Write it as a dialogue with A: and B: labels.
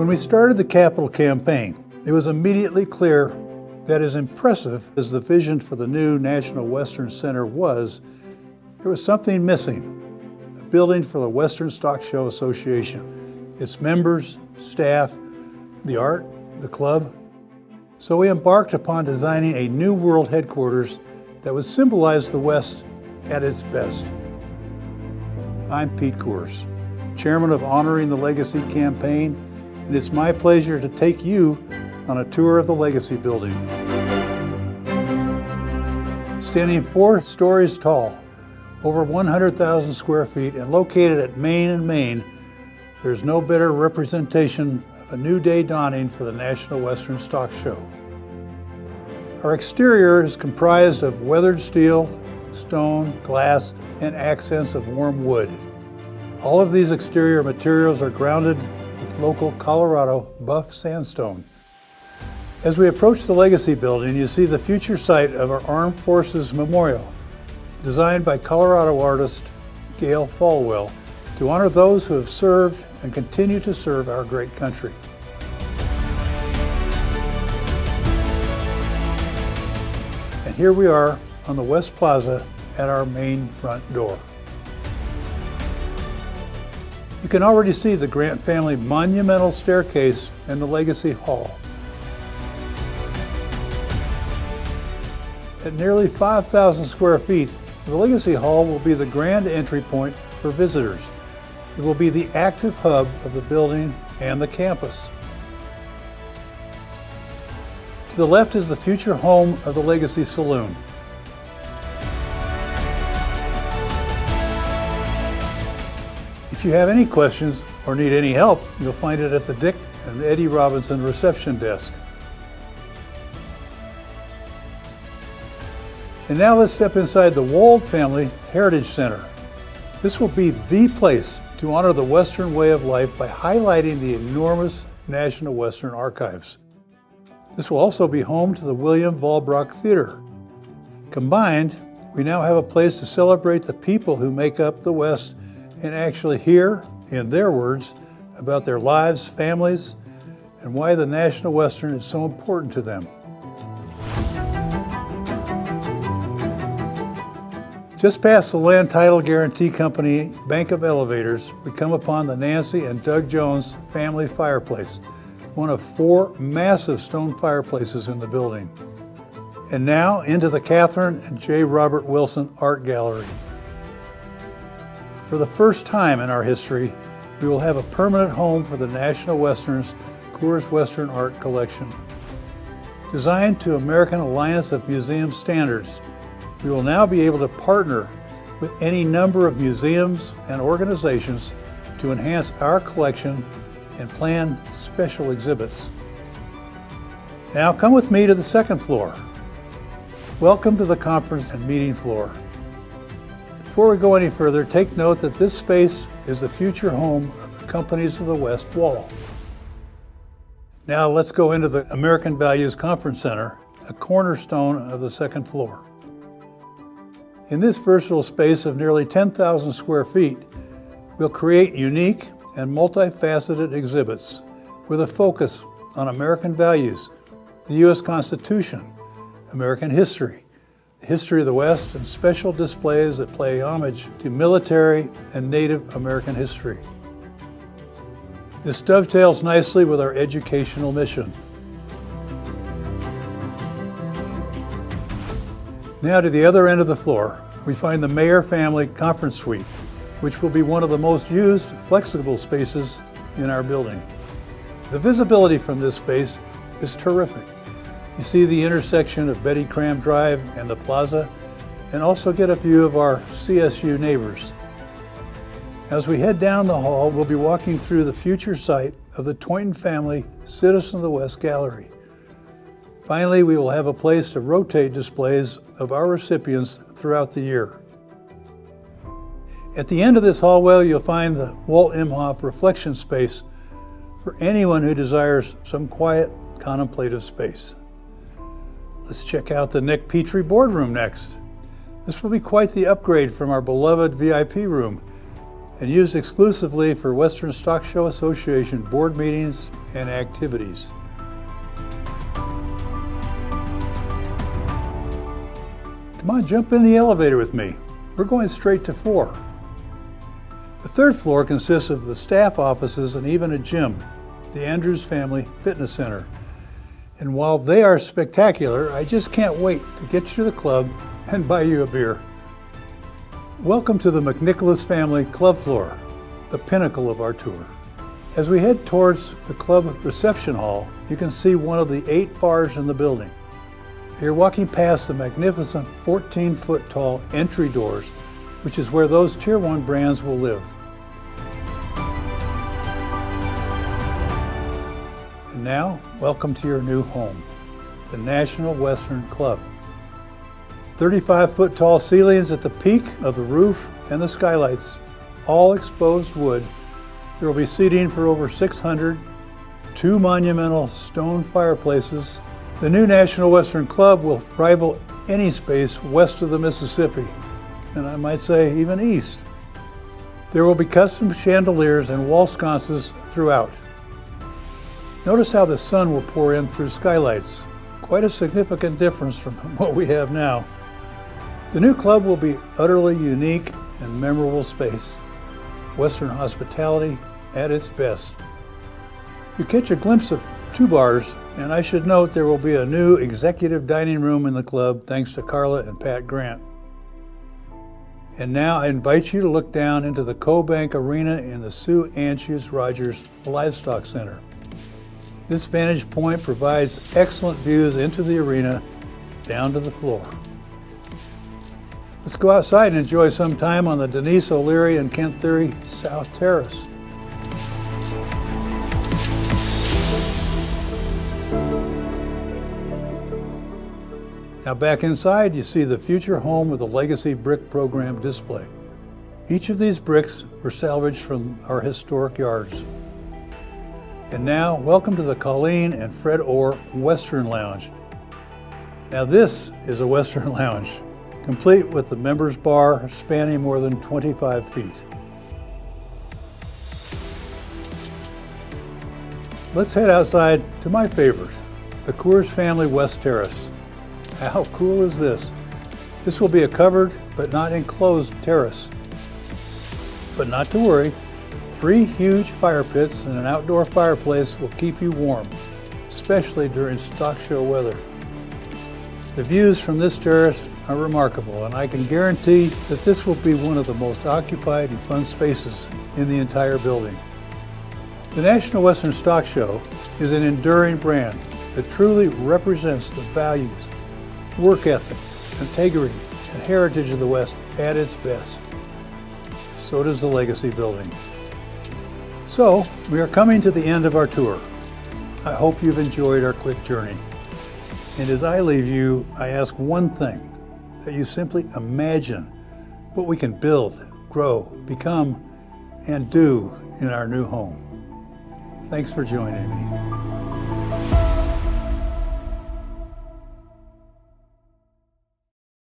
A: When we started the capital campaign, it was immediately clear that as impressive as the vision for the new National Western Center was, there was something missing: a building for the Western Stock Show Association, its members, staff, the art, the club. So we embarked upon designing a new world headquarters that would symbolize the West at its best. I'm Pete Coors, chairman of Honoring the Legacy campaign, and it's my pleasure to take you on a tour of the Legacy Building. Standing 4 stories tall, over 100,000 square feet, and located at Main and Main, there's no better representation of a new day dawning for the National Western Stock Show. Our exterior is comprised of weathered steel, stone, glass, and accents of warm wood. All of these exterior materials are grounded with local Colorado buff sandstone. As we approach the Legacy Building, you see the future site of our Armed Forces Memorial, designed by Colorado artist Gail Falwell to honor those who have served and continue to serve our great country. And here we are on the West Plaza at our main front door. You can already see the Grant family monumental staircase and the Legacy Hall. At nearly 5,000 square feet, the Legacy Hall will be the grand entry point for visitors. It will be the active hub of the building and the campus. To the left is the future home of the Legacy Saloon. If you have any questions or need any help, you'll find it at the Dick and Eddie Robinson reception desk. And now let's step inside the Wold Family Heritage Center. This will be the place to honor the Western way of life by highlighting the enormous National Western Archives. This will also be home to the William Valbrock Theater. Combined, we now have a place to celebrate the people who make up the West and actually hear, in their words, about their lives, families, and why the National Western is so important to them. Just past the Land Title Guarantee Company Bank of Elevators, we come upon the Nancy and Doug Jones family fireplace, one of 4 massive stone fireplaces in the building. And now into the Catherine and J. Robert Wilson Art Gallery. For the first time in our history, we will have a permanent home for the National Western's Coors Western Art Collection. Designed to American Alliance of Museum standards, we will now be able to partner with any number of museums and organizations to enhance our collection and plan special exhibits. Now come with me to the 2nd floor. Welcome to the conference and meeting floor. Before we go any further, take note that this space is the future home of the Companies of the West Wall. Now let's go into the American Values Conference Center, a cornerstone of the 2nd floor. In this versatile space of nearly 10,000 square feet, we'll create unique and multifaceted exhibits with a focus on American values, the U.S. Constitution, American history, the history of the West, and special displays that pay homage to military and Native American history. This dovetails nicely with our educational mission. Now to the other end of the floor, we find the Mayor Family Conference Suite, which will be one of the most used flexible spaces in our building. The visibility from this space is terrific. You see the intersection of Betty Cram Drive and the plaza, and also get a view of our CSU neighbors. As we head down the hall, we'll be walking through the future site of the Toynton Family Citizen of the West Gallery. Finally, we will have a place to rotate displays of our recipients throughout the year. At the end of this hallway, you'll find the Walt Imhoff reflection space for anyone who desires some quiet, contemplative space. Let's check out the Nick Petrie boardroom next. This will be quite the upgrade from our beloved VIP room, and used exclusively for Western Stock Show Association board meetings and activities. Come on, jump in the elevator with me. We're going straight to 4. The 3rd floor consists of the staff offices and even a gym, the Andrews Family Fitness Center. And while they are spectacular, I just can't wait to get you to the club and buy you a beer. Welcome to the McNicholas Family Club Floor, the pinnacle of our tour. As we head towards the club reception hall, you can see one of the 8 bars in the building. You're walking past the magnificent 14-foot tall entry doors, which is where those Tier 1 brands will live. And now, welcome to your new home, the National Western Club. 35-foot tall ceilings at the peak of the roof and the skylights, all exposed wood. There will be seating for over 600, 2 monumental stone fireplaces. The new National Western Club will rival any space west of the Mississippi, and I might say even east. There will be custom chandeliers and wall sconces throughout. Notice how the sun will pour in through skylights. Quite a significant difference from what we have now. The new club will be utterly unique and memorable space. Western hospitality at its best. You catch a glimpse of 2 bars, and I should note there will be a new executive dining room in the club thanks to Carla and Pat Grant. And now I invite you to look down into the CoBank Arena in the Sue Anschutz Rogers Livestock Center. This vantage point provides excellent views into the arena, down to the floor. Let's go outside and enjoy some time on the Denise O'Leary and Kent Theory South Terrace. Now back inside, you see the future home of the Legacy Brick Program display. Each of these bricks were salvaged from our historic yards. And now, welcome to the Colleen and Fred Orr Western Lounge. Now this is a Western Lounge, complete with the members bar spanning more than 25 feet. Let's head outside to my favorite, the Coors Family West Terrace. How cool is this? This will be a covered but not enclosed terrace. But not to worry, 3 huge fire pits and an outdoor fireplace will keep you warm, especially during stock show weather. The views from this terrace are remarkable, and I can guarantee that this will be one of the most occupied and fun spaces in the entire building. The National Western Stock Show is an enduring brand that truly represents the values, work ethic, integrity, and heritage of the West at its best. So does the Legacy Building. So, we are coming to the end of our tour. I hope you've enjoyed our quick journey. And as I leave you, I ask one thing, that you simply imagine what we can build, grow, become, and do in our new home. Thanks for joining me.